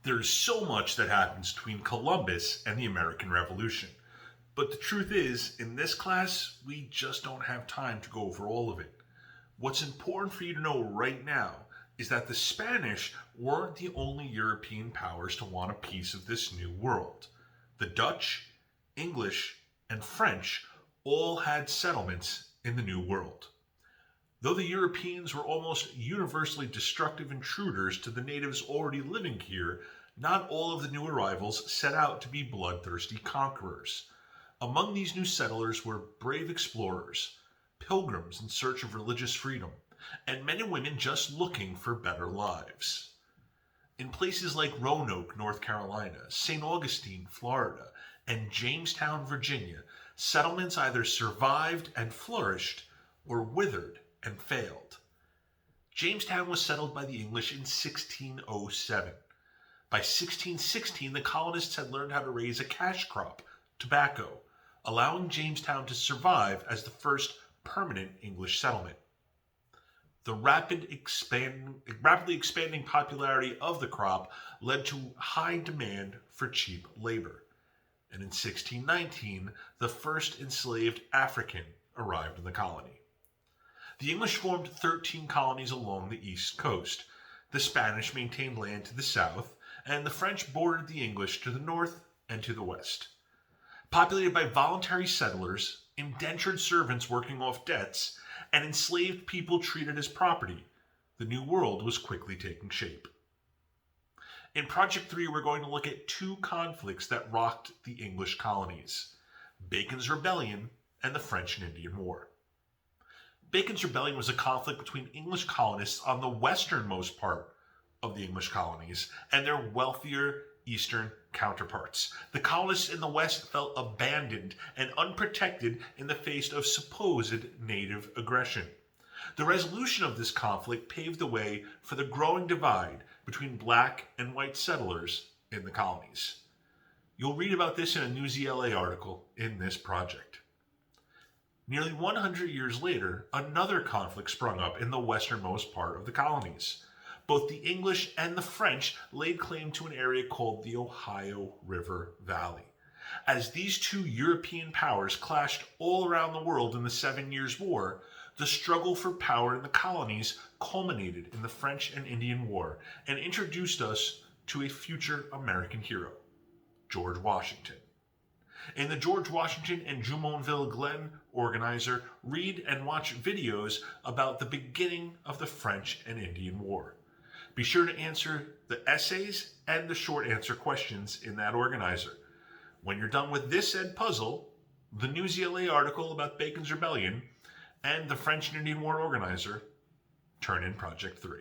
There's so much that happens between Columbus and the American Revolution. But the truth is, in this class, we just don't have time to go over all of it. What's important for you to know right now is that the Spanish weren't the only European powers to want a piece of this new world. The Dutch, English, and French all had settlements in the New World. Though the Europeans were almost universally destructive intruders to the natives already living here, not all of the new arrivals set out to be bloodthirsty conquerors. Among these new settlers were brave explorers, pilgrims in search of religious freedom, and men and women just looking for better lives. In places like Roanoke, North Carolina, St. Augustine, Florida, and Jamestown, Virginia, settlements either survived and flourished or withered and failed. Jamestown was settled by the English in 1607. By 1616, the colonists had learned how to raise a cash crop, tobacco, allowing Jamestown to survive as the first permanent English settlement. The rapidly expanding popularity of the crop led to high demand for cheap labor. And in 1619, the first enslaved African arrived in the colony. The English formed 13 colonies along the east coast. The Spanish maintained land to the south, and the French bordered the English to the north and to the west. Populated by voluntary settlers, indentured servants working off debts, and enslaved people treated as property, the New World was quickly taking shape. In Project 3, we're going to look at two conflicts that rocked the English colonies: Bacon's Rebellion and the French and Indian War. Bacon's Rebellion was a conflict between English colonists on the westernmost part of the English colonies and their wealthier eastern counterparts. The colonists in the west felt abandoned and unprotected in the face of supposed native aggression. The resolution of this conflict paved the way for the growing divide between black and white settlers in the colonies. You'll read about this in a Newsy LA article in this project. Nearly 100 years later, another conflict sprung up in the westernmost part of the colonies. Both the English and the French laid claim to an area called the Ohio River Valley. As these two European powers clashed all around the world in the 7 Years' War, the struggle for power in the colonies culminated in the French and Indian War and introduced us to a future American hero, George Washington. In the George Washington and Jumonville Glen organizer, read and watch videos about the beginning of the French and Indian War. Be sure to answer the essays and the short answer questions in that organizer. When you're done with this Ed puzzle, the Newsy LA article about Bacon's Rebellion, and the French and Indian War organizer, turn in Project 3.